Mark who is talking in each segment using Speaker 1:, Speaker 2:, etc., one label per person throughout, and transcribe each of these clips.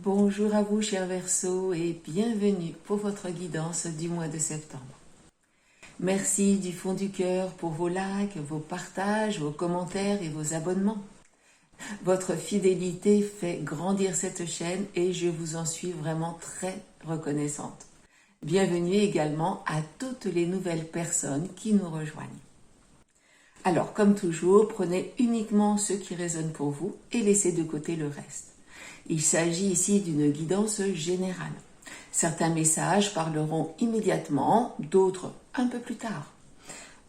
Speaker 1: Bonjour à vous, chers Verseaux, et bienvenue pour votre guidance du mois de septembre. Merci du fond du cœur pour vos likes, vos partages, vos commentaires et vos abonnements. Votre fidélité fait grandir cette chaîne et je vous en suis vraiment très reconnaissante. Bienvenue également à toutes les nouvelles personnes qui nous rejoignent. Alors, comme toujours, prenez uniquement ce qui résonne pour vous et laissez de côté le reste. Il s'agit ici d'une guidance générale. Certains messages parleront immédiatement, d'autres un peu plus tard.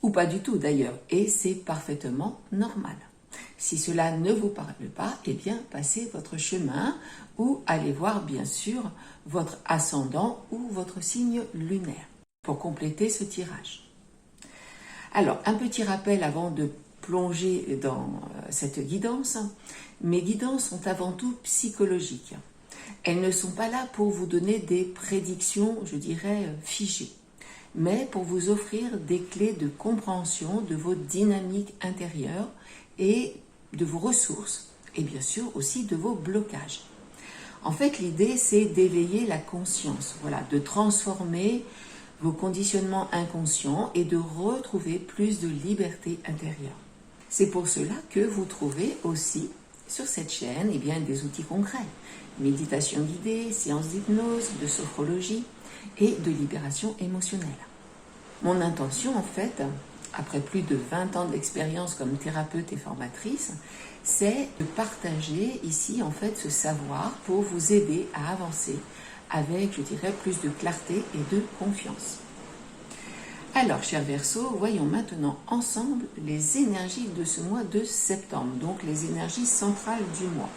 Speaker 1: Ou pas du tout d'ailleurs, et c'est parfaitement normal. Si cela ne vous parle pas, eh bien passez votre chemin ou allez voir bien sûr votre ascendant ou votre signe lunaire pour compléter ce tirage. Alors, un petit rappel avant de plonger dans cette guidance. Mes guidances sont avant tout psychologiques. Elles ne sont pas là pour vous donner des prédictions, je dirais, figées, mais pour vous offrir des clés de compréhension de vos dynamiques intérieures et de vos ressources, et bien sûr aussi de vos blocages. En fait, l'idée, c'est d'éveiller la conscience, voilà, de transformer vos conditionnements inconscients et de retrouver plus de liberté intérieure. C'est pour cela que vous trouvez aussi sur cette chaîne des outils concrets, méditation guidée, séances d'hypnose, de sophrologie et de libération émotionnelle. Mon intention en fait, après plus de 20 ans d'expérience comme thérapeute et formatrice, c'est de partager ici en fait ce savoir pour vous aider à avancer avec, je dirais, plus de clarté et de confiance. Alors, chers Verseaux, voyons maintenant ensemble les énergies de ce mois de septembre, donc les énergies centrales du mois.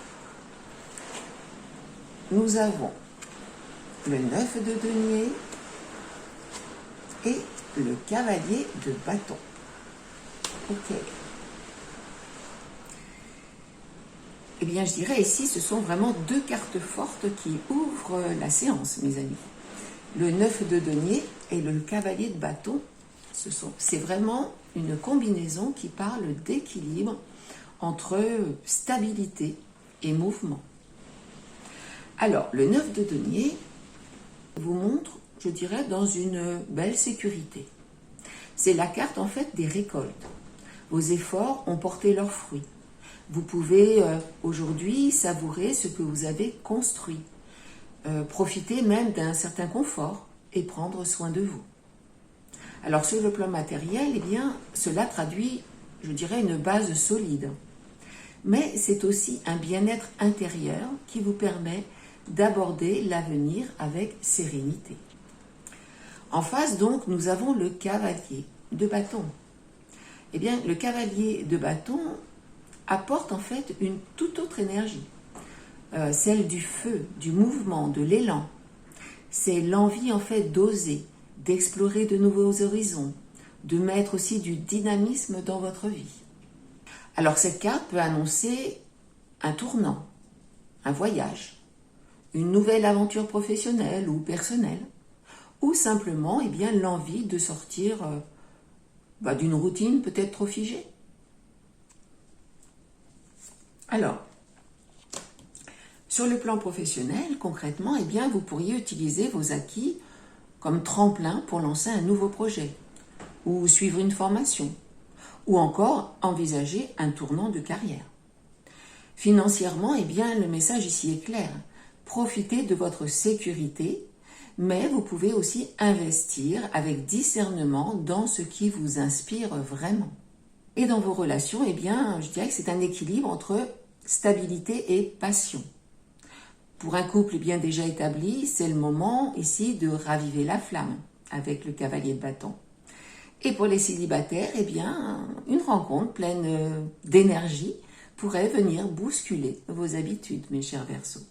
Speaker 1: Nous avons le 9 de denier et le cavalier de bâton. Ok. Eh bien, je dirais ici, ce sont vraiment deux cartes fortes qui ouvrent la séance, mes amis. Le 9 de denier et le cavalier de bâton, c'est vraiment une combinaison qui parle d'équilibre entre stabilité et mouvement. Alors, le 9 de denier vous montre, je dirais, dans une belle sécurité. C'est la carte en fait des récoltes. Vos efforts ont porté leurs fruits. Vous pouvez aujourd'hui savourer ce que vous avez construit. Profiter même d'un certain confort et prendre soin de vous. Alors sur le plan matériel, eh bien, cela traduit, je dirais, une base solide. Mais c'est aussi un bien-être intérieur qui vous permet d'aborder l'avenir avec sérénité. En face, donc, nous avons le cavalier de bâton. Eh bien, le cavalier de bâton apporte en fait une toute autre énergie. Celle du feu, du mouvement, de l'élan. C'est l'envie en fait d'oser, d'explorer de nouveaux horizons, de mettre aussi du dynamisme dans votre vie. Alors cette carte peut annoncer un tournant, un voyage, une nouvelle aventure professionnelle ou personnelle, ou simplement l'envie de sortir d'une routine peut-être trop figée. Alors, sur le plan professionnel, concrètement, vous pourriez utiliser vos acquis comme tremplin pour lancer un nouveau projet, ou suivre une formation, ou encore envisager un tournant de carrière. Financièrement, le message ici est clair. Profitez de votre sécurité, mais vous pouvez aussi investir avec discernement dans ce qui vous inspire vraiment. Et dans vos relations, je dirais que c'est un équilibre entre stabilité et passion. Pour un couple bien déjà établi, c'est le moment ici de raviver la flamme avec le cavalier de bâton. Et pour les célibataires, une rencontre pleine d'énergie pourrait venir bousculer vos habitudes, mes chers Verseaux.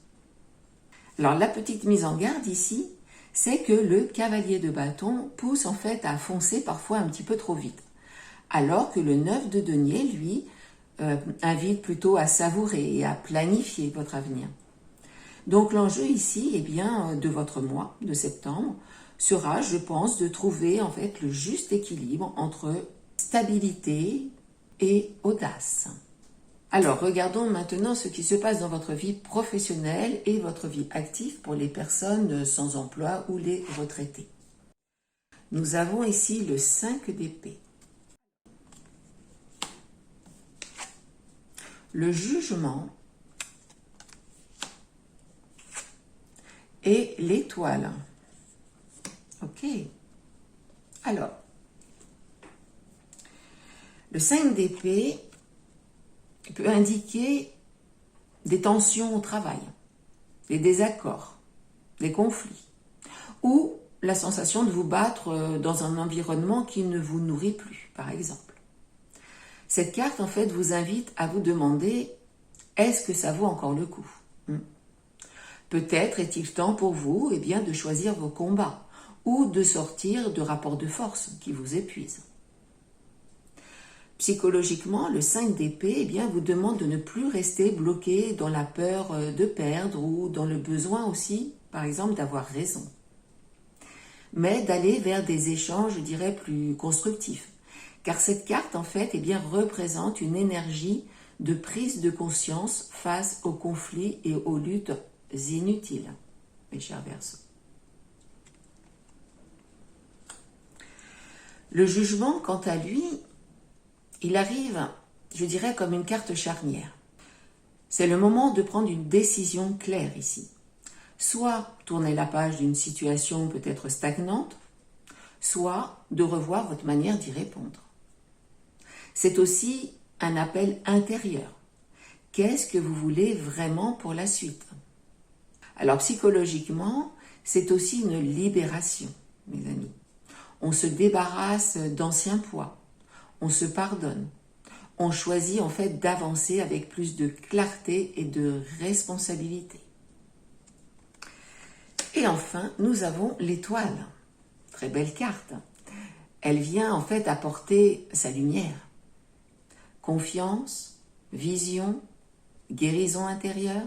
Speaker 1: Alors la petite mise en garde ici, c'est que le cavalier de bâton pousse en fait à foncer parfois un petit peu trop vite. Alors que le 9 de denier, lui, invite plutôt à savourer et à planifier votre avenir. Donc l'enjeu ici, de votre mois de septembre, sera, je pense, de trouver en fait le juste équilibre entre stabilité et audace. Alors, regardons maintenant ce qui se passe dans votre vie professionnelle et votre vie active pour les personnes sans emploi ou les retraités. Nous avons ici le 5 d'épée. Le jugement et l'étoile. Ok. Alors, le 5 d'épée peut indiquer des tensions au travail, des désaccords, des conflits, ou la sensation de vous battre dans un environnement qui ne vous nourrit plus, par exemple. Cette carte, en fait, vous invite à vous demander, est-ce que ça vaut encore le coup? Peut-être est-il temps pour vous de choisir vos combats ou de sortir de rapports de force qui vous épuisent. Psychologiquement, le 5 d'épée vous demande de ne plus rester bloqué dans la peur de perdre ou dans le besoin aussi, par exemple, d'avoir raison. Mais d'aller vers des échanges, je dirais, plus constructifs. Car cette carte, en fait, représente une énergie de prise de conscience face aux conflits et aux luttes inutiles, mes chers Verseaux. Le jugement, quant à lui, il arrive, je dirais, comme une carte charnière. C'est le moment de prendre une décision claire ici. Soit tourner la page d'une situation peut-être stagnante, soit de revoir votre manière d'y répondre. C'est aussi un appel intérieur. Qu'est-ce que vous voulez vraiment pour la suite? Alors psychologiquement, c'est aussi une libération, mes amis. On se débarrasse d'anciens poids. On se pardonne. On choisit en fait d'avancer avec plus de clarté et de responsabilité. Et enfin, nous avons l'étoile. Très belle carte. Elle vient en fait apporter sa lumière. Confiance, vision, guérison intérieure.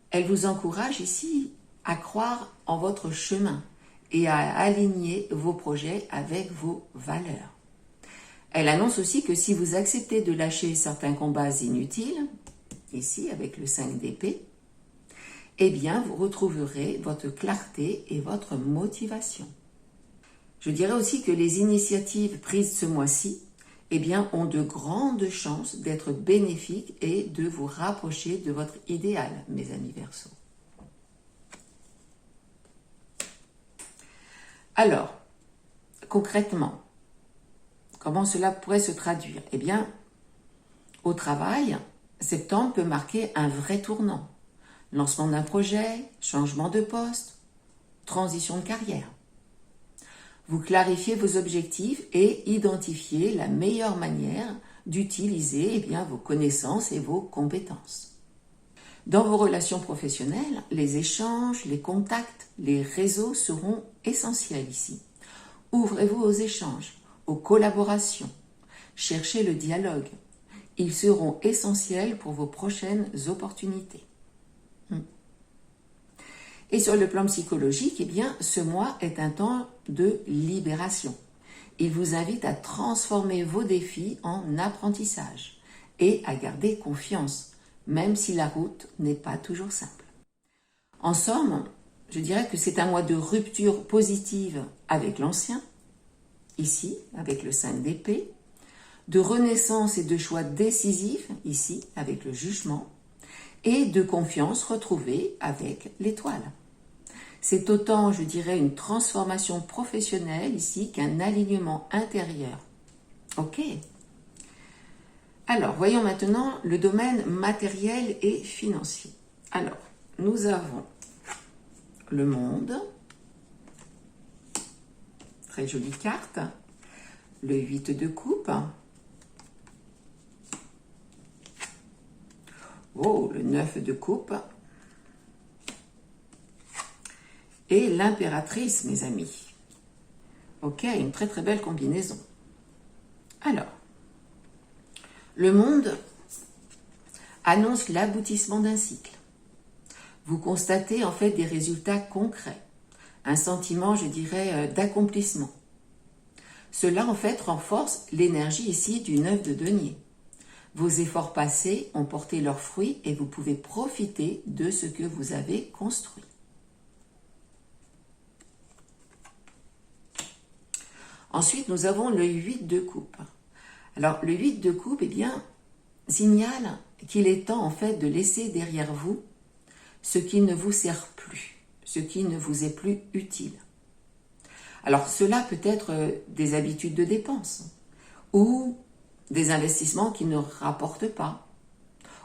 Speaker 1: Elle vous encourage ici à croire en votre chemin et à aligner vos projets avec vos valeurs. Elle annonce aussi que si vous acceptez de lâcher certains combats inutiles, ici avec le 5 d'épée, vous retrouverez votre clarté et votre motivation. Je dirais aussi que les initiatives prises ce mois-ci ont de grandes chances d'être bénéfiques et de vous rapprocher de votre idéal, mes amis Verseaux. Alors, concrètement, comment cela pourrait se traduire? Au travail, septembre peut marquer un vrai tournant. Lancement d'un projet, changement de poste, transition de carrière. Vous clarifiez vos objectifs et identifiez la meilleure manière d'utiliser vos connaissances et vos compétences. Dans vos relations professionnelles, les échanges, les contacts, les réseaux seront essentiels ici. Ouvrez-vous aux échanges, aux collaborations. Cherchez le dialogue. Ils seront essentiels pour vos prochaines opportunités. Et sur le plan psychologique, ce mois est un temps de libération. Il vous invite à transformer vos défis en apprentissage et à garder confiance, même si la route n'est pas toujours simple. En somme, je dirais que c'est un mois de rupture positive avec l'ancien, ici, avec le 5 d'épée, de renaissance et de choix décisifs, ici, avec le jugement, et de confiance retrouvée avec l'étoile. C'est autant, je dirais, une transformation professionnelle ici qu'un alignement intérieur. Ok. Alors, voyons maintenant le domaine matériel et financier. Alors, nous avons le monde, très jolie carte, le 8 de coupe, le 9 de coupe, et l'impératrice, mes amis. Ok, une très très belle combinaison. Alors, le monde annonce l'aboutissement d'un cycle. Vous constatez en fait des résultats concrets, un sentiment, je dirais, d'accomplissement. Cela en fait renforce l'énergie ici du 9 de denier. Vos efforts passés ont porté leurs fruits et vous pouvez profiter de ce que vous avez construit. Ensuite, nous avons le 8 de coupe. Alors, le 8 de coupe, eh bien, signale qu'il est temps, en fait, de laisser derrière vous ce qui ne vous sert plus, ce qui ne vous est plus utile. Alors, cela peut être des habitudes de dépenses, ou des investissements qui ne rapportent pas,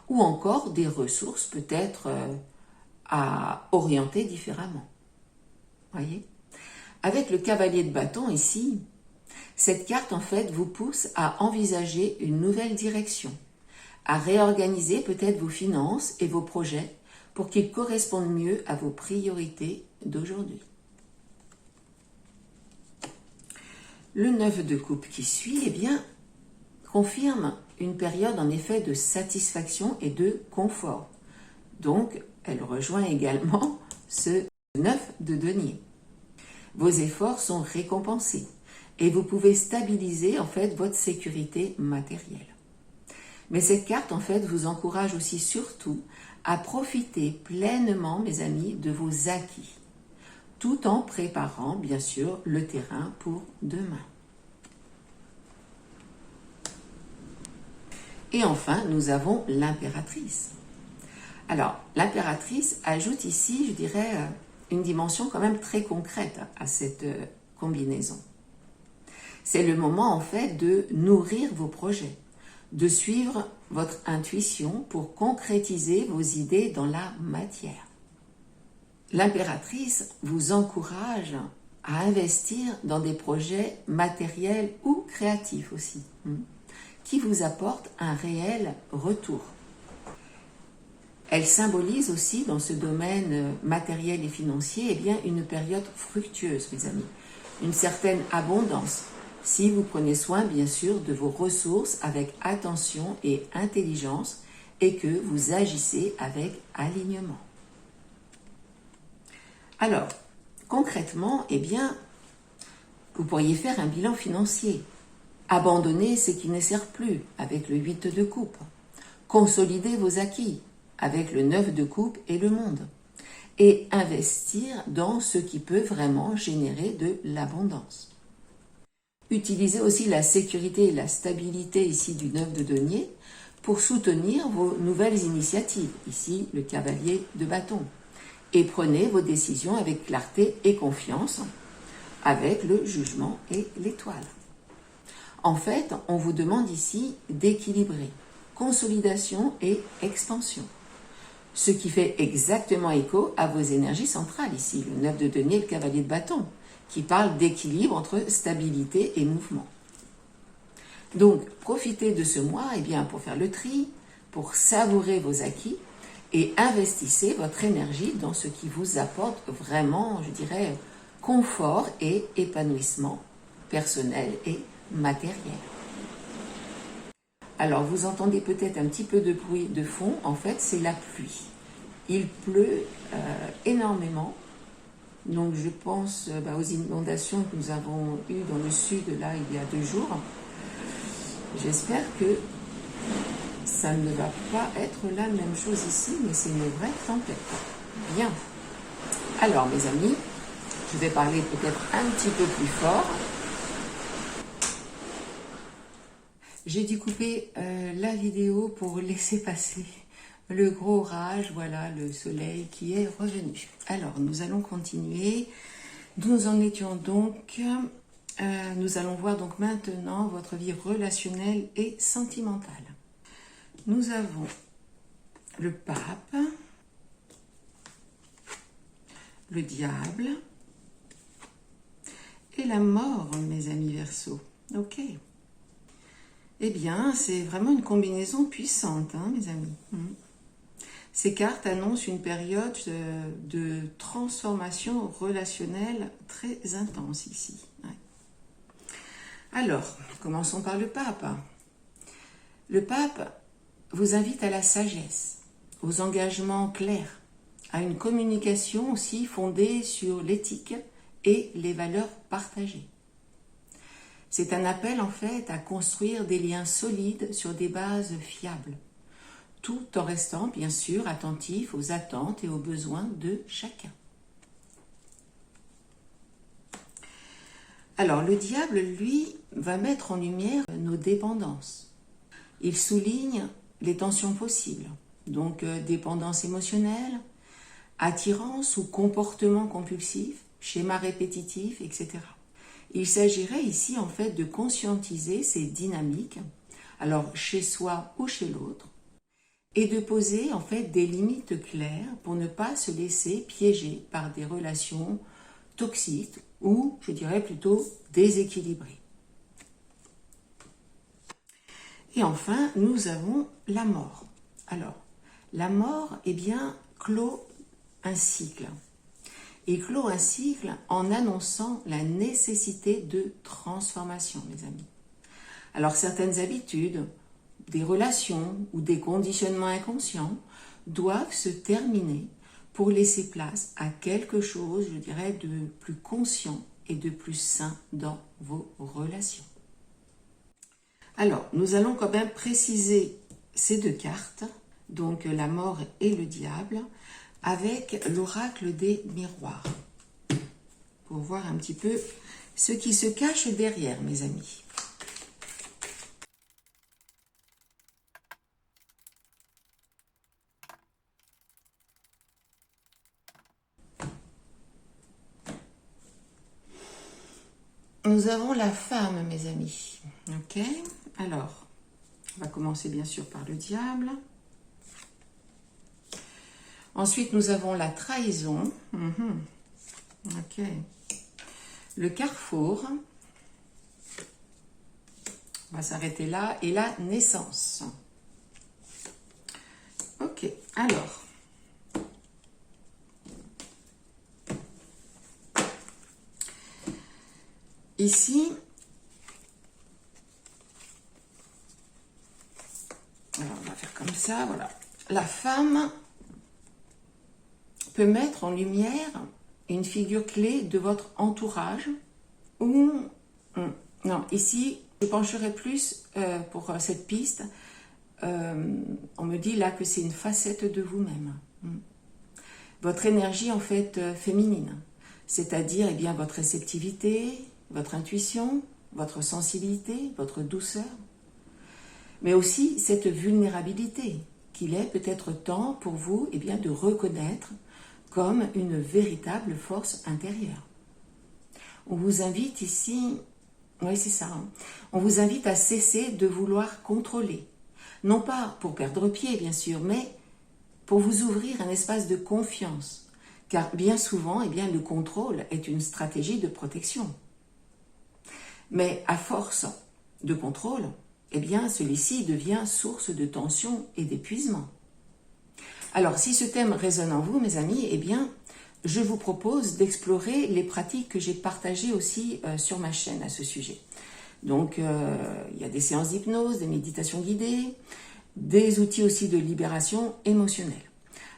Speaker 1: ou encore des ressources peut-être à orienter différemment. Voyez ? Avec le cavalier de bâton ici, cette carte en fait vous pousse à envisager une nouvelle direction, à réorganiser peut-être vos finances et vos projets pour qu'ils correspondent mieux à vos priorités d'aujourd'hui. Le 9 de coupe qui suit, eh bien, confirme une période en effet de satisfaction et de confort. Donc, elle rejoint également ce 9 de denier. Vos efforts sont récompensés et vous pouvez stabiliser en fait votre sécurité matérielle. Mais cette carte en fait vous encourage aussi surtout à profiter pleinement, mes amis, de vos acquis, tout en préparant bien sûr le terrain pour demain. Et enfin, nous avons l'impératrice. Alors, l'impératrice ajoute ici, je dirais, une dimension quand même très concrète à cette combinaison. C'est le moment en fait de nourrir vos projets, de suivre votre intuition pour concrétiser vos idées dans la matière. L'impératrice vous encourage à investir dans des projets matériels ou créatifs aussi, qui vous apportent un réel retour. Elle symbolise aussi dans ce domaine matériel et financier une période fructueuse, mes amis, une certaine abondance, si vous prenez soin bien sûr de vos ressources avec attention et intelligence et que vous agissez avec alignement. Alors, concrètement, vous pourriez faire un bilan financier, abandonner ce qui ne sert plus avec le 8 de coupe, consolider vos acquis avec le 9 de coupe et le monde, et investir dans ce qui peut vraiment générer de l'abondance. Utilisez aussi la sécurité et la stabilité ici du 9 de denier pour soutenir vos nouvelles initiatives, ici le cavalier de bâton, et prenez vos décisions avec clarté et confiance, avec le jugement et l'étoile. En fait, on vous demande ici d'équilibrer consolidation et expansion, ce qui fait exactement écho à vos énergies centrales ici, le 9 de denier et le cavalier de bâton, qui parle d'équilibre entre stabilité et mouvement. Donc, profitez de ce mois pour faire le tri, pour savourer vos acquis et investissez votre énergie dans ce qui vous apporte vraiment, je dirais, confort et épanouissement personnel et matériel. Alors, vous entendez peut-être un petit peu de bruit de fond, en fait, c'est la pluie. Il pleut énormément, donc je pense aux inondations que nous avons eues dans le sud, là, il y a 2 jours. J'espère que ça ne va pas être la même chose ici, mais c'est une vraie tempête. Bien. Alors, mes amis, je vais parler peut-être un petit peu plus fort. J'ai dû couper la vidéo pour laisser passer le gros orage, voilà, le soleil qui est revenu. Alors, nous allons continuer. Nous en étions donc, nous allons voir donc maintenant votre vie relationnelle et sentimentale. Nous avons le pape, le diable et la mort, mes amis Verseaux. Ok. Eh bien, c'est vraiment une combinaison puissante, mes amis. Ces cartes annoncent une période de transformation relationnelle très intense ici. Ouais. Alors, commençons par le pape. Le pape vous invite à la sagesse, aux engagements clairs, à une communication aussi fondée sur l'éthique et les valeurs partagées. C'est un appel en fait à construire des liens solides sur des bases fiables, tout en restant bien sûr attentif aux attentes et aux besoins de chacun. Alors le diable, lui, va mettre en lumière nos dépendances. Il souligne les tensions possibles, donc dépendance émotionnelle, attirance ou comportement compulsif, schéma répétitif, etc. Il s'agirait ici en fait de conscientiser ces dynamiques, alors chez soi ou chez l'autre, et de poser en fait des limites claires pour ne pas se laisser piéger par des relations toxiques ou, je dirais plutôt, déséquilibrées. Et enfin, nous avons la mort. Alors, la mort, eh bien, clôt un cycle. Et clôt un cycle en annonçant la nécessité de transformation, mes amis. Alors, certaines habitudes, des relations ou des conditionnements inconscients doivent se terminer pour laisser place à quelque chose, je dirais, de plus conscient et de plus sain dans vos relations. Alors, nous allons quand même préciser ces deux cartes, donc la mort et le diable, avec l'oracle des miroirs, pour voir un petit peu ce qui se cache derrière, mes amis. Nous avons la femme, mes amis. Ok, alors, on va commencer bien sûr par le diable. Ensuite, nous avons la trahison. Ok. Le carrefour. On va s'arrêter là. Et la naissance. Ok, alors. Ici, alors on va faire comme ça, voilà. La femme peut mettre en lumière une figure clé de votre entourage ou... Non, ici, je pencherai plus pour cette piste. On me dit là que c'est une facette de vous-même. Votre énergie, en fait, féminine. C'est-à-dire, eh bien, votre réceptivité, votre intuition, votre sensibilité, votre douceur. Mais aussi cette vulnérabilité qu'il est peut-être temps pour vous eh bien, de reconnaître comme une véritable force intérieure. On vous invite ici, oui c'est ça, on vous invite à cesser de vouloir contrôler. Non pas pour perdre pied bien sûr, mais pour vous ouvrir un espace de confiance. Car bien souvent, eh bien, le contrôle est une stratégie de protection. Mais à force de contrôle, eh bien, celui-ci devient source de tension et d'épuisement. Alors, si ce thème résonne en vous, mes amis, eh bien, je vous propose d'explorer les pratiques que j'ai partagées aussi sur ma chaîne à ce sujet. Donc, il y a des séances d'hypnose, des méditations guidées, des outils aussi de libération émotionnelle.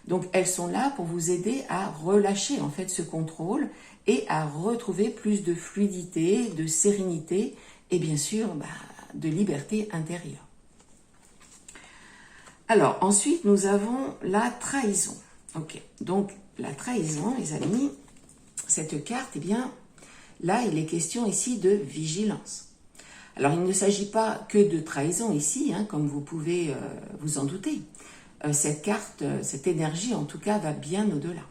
Speaker 1: Donc, elles sont là pour vous aider à relâcher en fait ce contrôle et à retrouver plus de fluidité, de sérénité et bien sûr de liberté intérieure. Alors, ensuite, nous avons la trahison. Ok, donc la trahison, les amis, cette carte, eh bien, là, il est question ici de vigilance. Alors, il ne s'agit pas que de trahison ici, hein, comme vous pouvez vous en douter. Cette carte, cette énergie, en tout cas, va bien au-delà.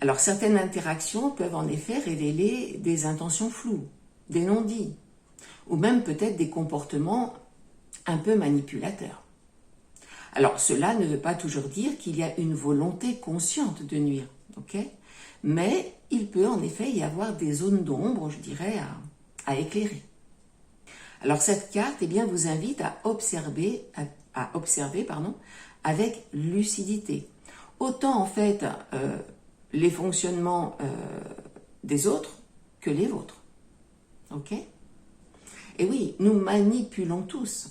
Speaker 1: Alors, certaines interactions peuvent en effet révéler des intentions floues, des non-dits, ou même peut-être des comportements un peu manipulateurs. Alors, cela ne veut pas toujours dire qu'il y a une volonté consciente de nuire, ok? Mais il peut en effet y avoir des zones d'ombre, je dirais, à éclairer. Alors, cette carte, eh bien, vous invite à observer, avec lucidité. Autant, en fait, les fonctionnements des autres que les vôtres. Ok? Et oui, nous manipulons tous,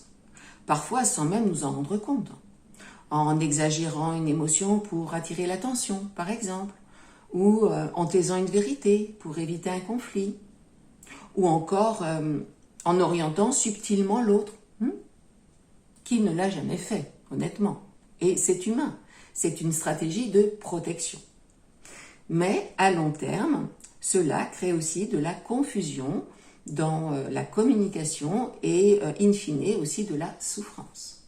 Speaker 1: parfois sans même nous en rendre compte, en exagérant une émotion pour attirer l'attention, par exemple, ou en taisant une vérité pour éviter un conflit, ou encore en orientant subtilement l'autre, qui ne l'a jamais fait, honnêtement. Et c'est humain, c'est une stratégie de protection. Mais à long terme, cela crée aussi de la confusion dans la communication et in fine aussi de la souffrance.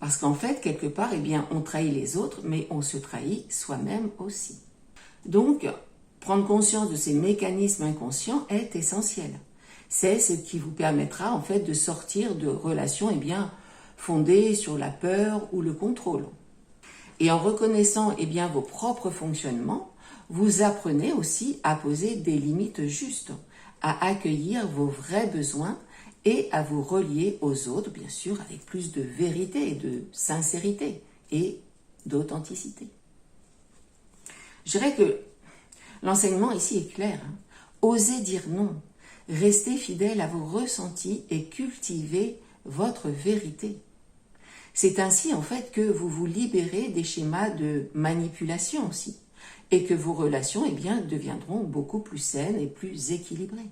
Speaker 1: Parce qu'en fait, quelque part, eh bien, on trahit les autres, mais on se trahit soi-même aussi. Donc, prendre conscience de ces mécanismes inconscients est essentiel. C'est ce qui vous permettra en fait de sortir de relations eh bien, fondées sur la peur ou le contrôle. Et en reconnaissant eh bien, vos propres fonctionnements, vous apprenez aussi à poser des limites justes, à accueillir vos vrais besoins et à vous relier aux autres, bien sûr, avec plus de vérité, de sincérité et d'authenticité. Je dirais que l'enseignement ici est clair. Osez dire non, restez fidèle à vos ressentis et cultivez votre vérité. C'est ainsi en fait que vous vous libérez des schémas de manipulation aussi et que vos relations eh bien, deviendront beaucoup plus saines et plus équilibrées.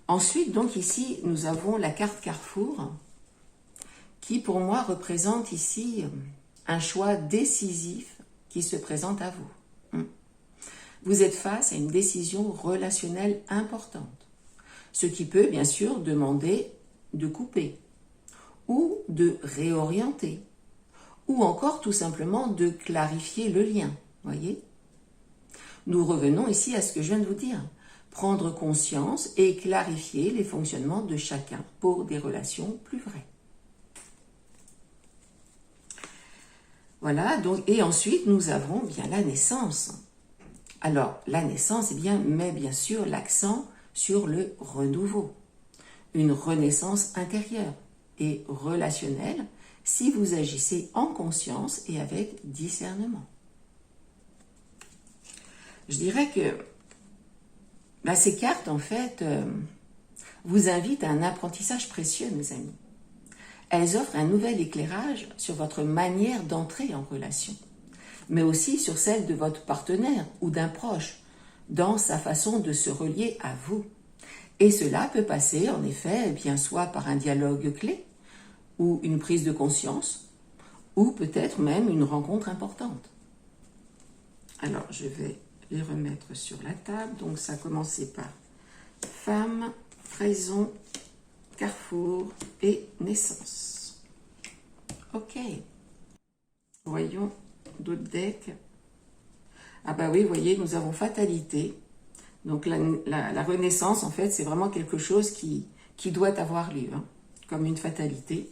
Speaker 1: Ensuite, donc ici, nous avons la carte Carrefour qui pour moi représente ici un choix décisif qui se présente à vous. Vous êtes face à une décision relationnelle importante, ce qui peut bien sûr demander de couper ou de réorienter ou encore tout simplement de clarifier le lien, voyez. Nous revenons ici à ce que je viens de vous dire, prendre conscience et clarifier les fonctionnements de chacun pour des relations plus vraies. Voilà, donc, et ensuite nous avons bien la naissance. Alors, la naissance eh bien, met bien sûr l'accent sur le renouveau, une renaissance intérieure et relationnelle si vous agissez en conscience et avec discernement. Je dirais que ces cartes, en fait, vous invitent à un apprentissage précieux, mes amis. Elles offrent un nouvel éclairage sur votre manière d'entrer en relation, mais aussi sur celle de votre partenaire ou d'un proche, dans sa façon de se relier à vous. Et cela peut passer, en effet, bien soit par un dialogue clé, ou une prise de conscience, ou peut-être même une rencontre importante. Alors, je vais les remettre sur la table. Donc, ça a commencé par femme, trahison, Carrefour et naissance. Ok. Voyons d'autres decks. Ah bah oui, vous voyez, nous avons fatalité. Donc, la renaissance, en fait, c'est vraiment quelque chose qui doit avoir lieu, comme une fatalité.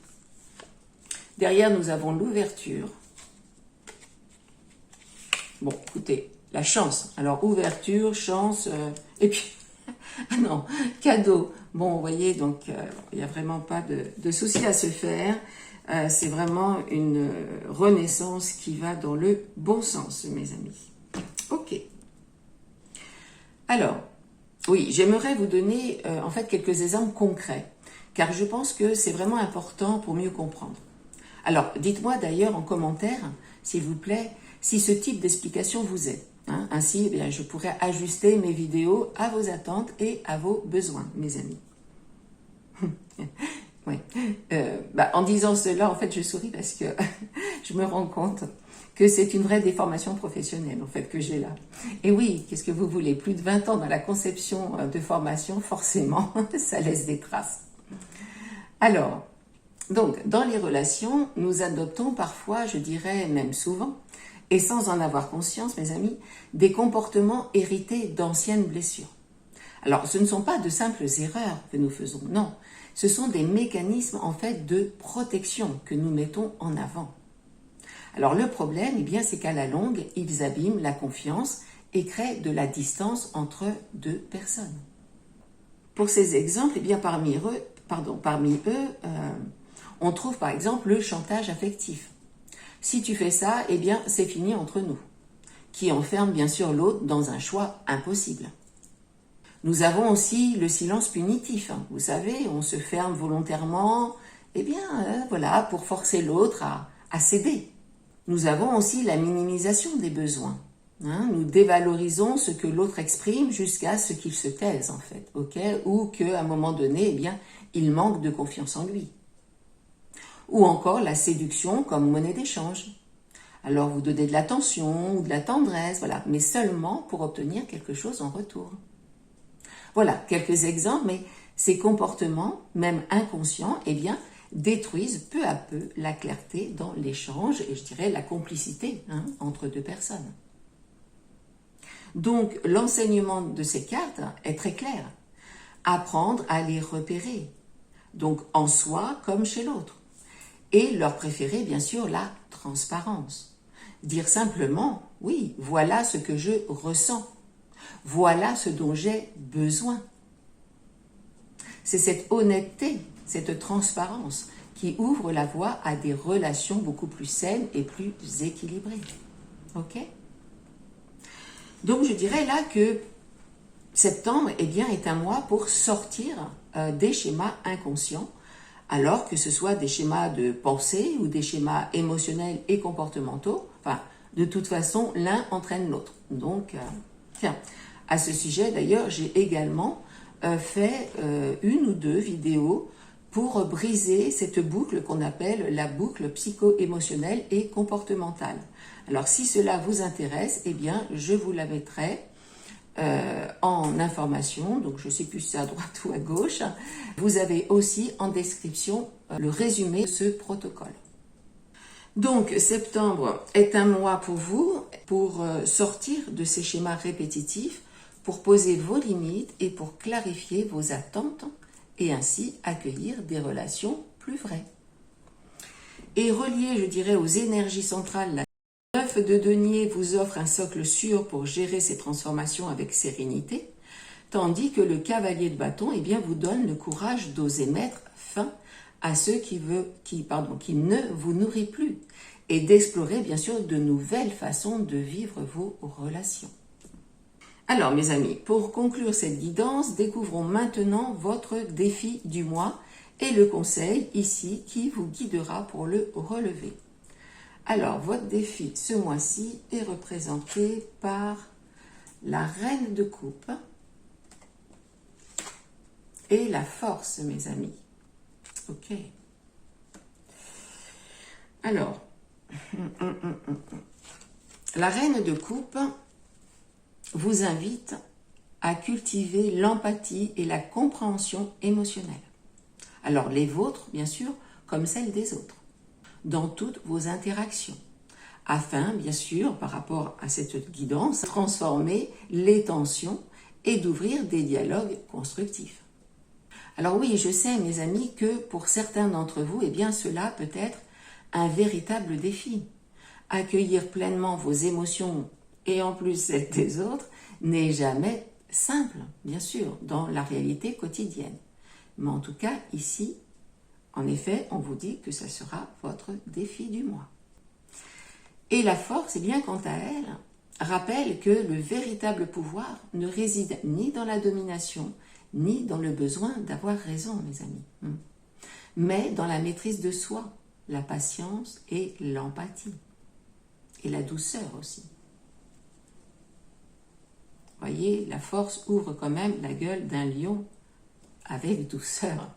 Speaker 1: Derrière, nous avons l'ouverture. Bon, écoutez, la chance. Alors, ouverture, chance, et puis, ah non, cadeau. Bon, vous voyez, donc, il n'y a vraiment pas de souci à se faire. C'est vraiment une renaissance qui va dans le bon sens, mes amis. Ok. Alors, oui, j'aimerais vous donner, en fait, quelques exemples concrets, car je pense que c'est vraiment important pour mieux comprendre. Alors, dites-moi d'ailleurs en commentaire, s'il vous plaît, si ce type d'explication vous aide. Ainsi, eh bien, je pourrais ajuster mes vidéos à vos attentes et à vos besoins, mes amis. Oui. En disant cela, en fait, je souris parce que je me rends compte que c'est une vraie déformation professionnelle, en fait, que j'ai là. Et oui, qu'est-ce que vous voulez? Plus de 20 ans dans la conception de formation, forcément, ça laisse des traces. Alors, donc, dans les relations, nous adoptons parfois, je dirais même souvent, et sans en avoir conscience, mes amis, des comportements hérités d'anciennes blessures. Alors, ce ne sont pas de simples erreurs que nous faisons, non. Ce sont des mécanismes, en fait, de protection que nous mettons en avant. Alors, le problème, eh bien, c'est qu'à la longue, ils abîment la confiance et créent de la distance entre deux personnes. Pour ces exemples, eh bien, parmi eux, on trouve par exemple le chantage affectif. Si tu fais ça, eh bien, c'est fini entre nous, qui enferme bien sûr l'autre dans un choix impossible. Nous avons aussi le silence punitif. Vous savez, on se ferme volontairement, eh bien, voilà, pour forcer l'autre à céder. Nous avons aussi la minimisation des besoins. Hein, nous dévalorisons ce que l'autre exprime jusqu'à ce qu'il se taise, en fait, ok? Ou qu'à un moment donné, eh bien, il manque de confiance en lui. Ou encore la séduction comme monnaie d'échange. Alors vous donnez de l'attention ou de la tendresse, voilà, mais seulement pour obtenir quelque chose en retour. Voilà, quelques exemples, mais ces comportements, même inconscients, eh bien, détruisent peu à peu la clarté dans l'échange et je dirais la complicité entre deux personnes. Donc, l'enseignement de ces cartes est très clair. Apprendre à les repérer, donc en soi comme chez l'autre. Et leur préférer, bien sûr, la transparence. Dire simplement, oui, voilà ce que je ressens. Voilà ce dont j'ai besoin. C'est cette honnêteté, cette transparence qui ouvre la voie à des relations beaucoup plus saines et plus équilibrées. Ok ? Donc je dirais là que septembre eh bien, est un mois pour sortir des schémas inconscients, alors que ce soit des schémas de pensée ou des schémas émotionnels et comportementaux. Enfin, de toute façon, l'un entraîne l'autre. Donc, tiens, à ce sujet d'ailleurs, j'ai également fait une ou deux vidéos pour briser cette boucle qu'on appelle la boucle psycho-émotionnelle et comportementale. Alors si cela vous intéresse, eh bien je vous la mettrai en information, donc je ne sais plus si c'est à droite ou à gauche. Vous avez aussi en description le résumé de ce protocole. Donc septembre est un mois pour vous, pour sortir de ces schémas répétitifs, pour poser vos limites et pour clarifier vos attentes et ainsi accueillir des relations plus vraies. Et relié, je dirais, aux énergies centrales, la 9 de denier vous offre un socle sûr pour gérer ces transformations avec sérénité, tandis que le cavalier de bâton eh bien, vous donne le courage d'oser mettre fin à ceux qui ne vous nourrit plus et d'explorer bien sûr de nouvelles façons de vivre vos relations. Alors mes amis, pour conclure cette guidance, découvrons maintenant votre défi du mois et le conseil ici qui vous guidera pour le relever. Alors votre défi ce mois-ci est représenté par la reine de coupe et la force mes amis. Ok. Alors, la reine de coupe vous invite à cultiver l'empathie et la compréhension émotionnelle. Alors les vôtres, bien sûr, comme celles des autres, dans toutes vos interactions, afin, bien sûr, par rapport à cette guidance, de transformer les tensions et d'ouvrir des dialogues constructifs. Alors oui, je sais, mes amis, que pour certains d'entre vous, eh bien, cela peut être un véritable défi. Accueillir pleinement vos émotions et en plus celles des autres n'est jamais simple, bien sûr, dans la réalité quotidienne. Mais en tout cas, ici, en effet, on vous dit que ça sera votre défi du mois. Et la force, eh bien, quant à elle, rappelle que le véritable pouvoir ne réside ni dans la domination, ni dans le besoin d'avoir raison, mes amis, mais dans la maîtrise de soi, la patience et l'empathie. Et la douceur aussi. Voyez, la force ouvre quand même la gueule d'un lion avec douceur.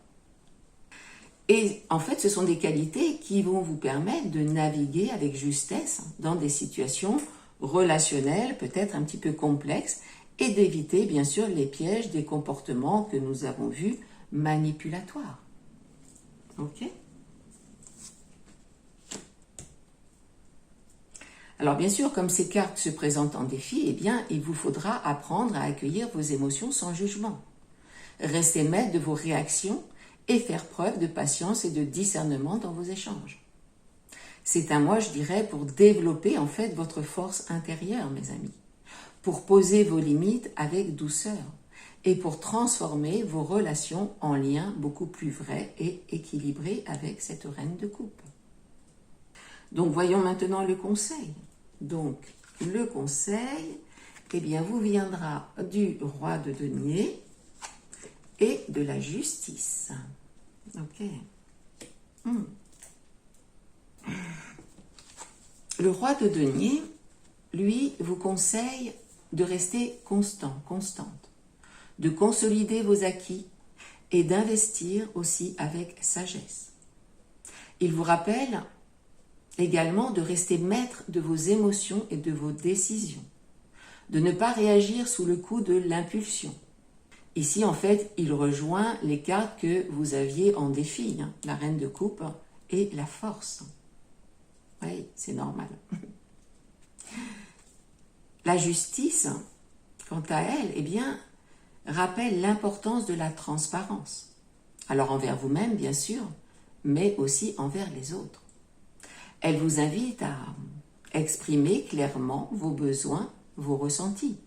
Speaker 1: Et en fait, ce sont des qualités qui vont vous permettre de naviguer avec justesse dans des situations relationnelles, peut-être un petit peu complexes, et d'éviter, bien sûr, les pièges des comportements que nous avons vus manipulatoires. Ok ? Alors bien sûr, comme ces cartes se présentent en défi, eh bien, il vous faudra apprendre à accueillir vos émotions sans jugement. Restez maître de vos réactions et faire preuve de patience et de discernement dans vos échanges. C'est un mois, je dirais, pour développer en fait votre force intérieure, mes amis, pour poser vos limites avec douceur et pour transformer vos relations en liens beaucoup plus vrais et équilibrés avec cette reine de coupe. Donc voyons maintenant le conseil. Donc le conseil, eh bien vous viendra du roi de denier et de la justice. Ok. Le roi de denier, lui, vous conseille de rester constant, constante, de consolider vos acquis et d'investir aussi avec sagesse. Il vous rappelle également de rester maître de vos émotions et de vos décisions, de ne pas réagir sous le coup de l'impulsion. Ici, en fait, il rejoint les cartes que vous aviez en défi, hein, la reine de coupe et la force. Oui, c'est normal. La justice, quant à elle, eh bien, rappelle l'importance de la transparence. Alors envers vous-même, bien sûr, mais aussi envers les autres. Elle vous invite à exprimer clairement vos besoins, vos ressentis,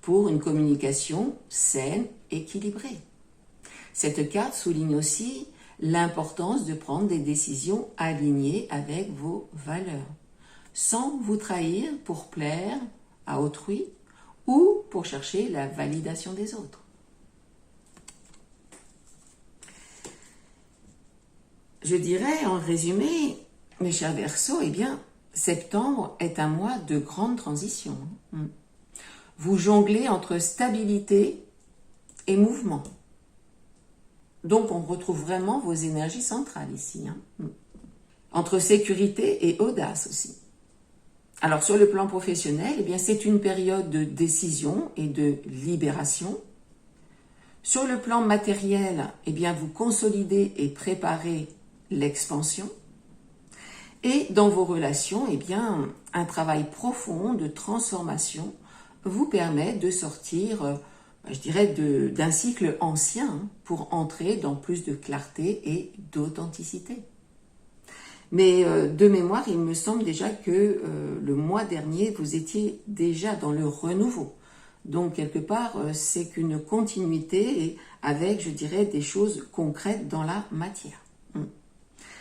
Speaker 1: pour une communication saine, équilibrée. Cette carte souligne aussi l'importance de prendre des décisions alignées avec vos valeurs, sans vous trahir pour plaire à autrui ou pour chercher la validation des autres. Je dirais en résumé, mes chers Verseaux, eh bien, septembre est un mois de grande transition. Vous jonglez entre stabilité et mouvement. Donc, on retrouve vraiment vos énergies centrales ici. Entre sécurité et audace aussi. Alors, sur le plan professionnel, eh bien, c'est une période de décision et de libération. Sur le plan matériel, eh bien, vous consolidez et préparez l'expansion. Et dans vos relations, eh bien, un travail profond de transformation vous permet de sortir, je dirais, d'un cycle ancien pour entrer dans plus de clarté et d'authenticité. Mais de mémoire, il me semble déjà que le mois dernier, vous étiez déjà dans le renouveau. Donc, quelque part, c'est qu'une continuité avec, je dirais, des choses concrètes dans la matière.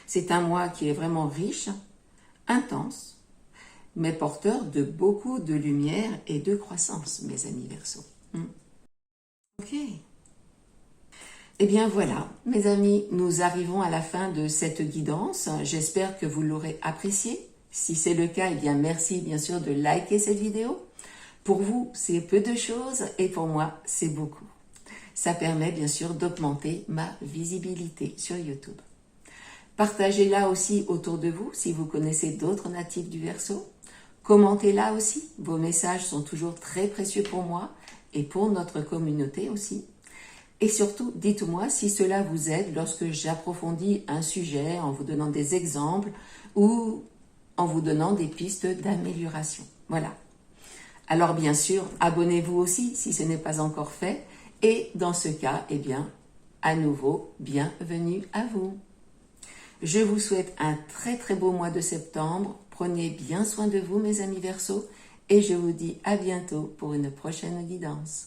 Speaker 1: C'est un mois qui est vraiment riche, intense, mais porteur de beaucoup de lumière et de croissance, mes amis Verseaux. Ok. Eh bien voilà, mes amis, nous arrivons à la fin de cette guidance. J'espère que vous l'aurez appréciée. Si c'est le cas, eh bien merci bien sûr de liker cette vidéo. Pour vous, c'est peu de choses et pour moi, c'est beaucoup. Ça permet bien sûr d'augmenter ma visibilité sur YouTube. Partagez-la aussi autour de vous si vous connaissez d'autres natifs du Verseau. Commentez-la aussi, vos messages sont toujours très précieux pour moi et pour notre communauté aussi. Et surtout, dites-moi si cela vous aide lorsque j'approfondis un sujet en vous donnant des exemples ou en vous donnant des pistes d'amélioration. Voilà. Alors bien sûr, abonnez-vous aussi si ce n'est pas encore fait. Et dans ce cas, eh bien, à nouveau, bienvenue à vous. Je vous souhaite un très très beau mois de septembre. Prenez bien soin de vous, mes amis Verseaux. Et je vous dis à bientôt pour une prochaine guidance.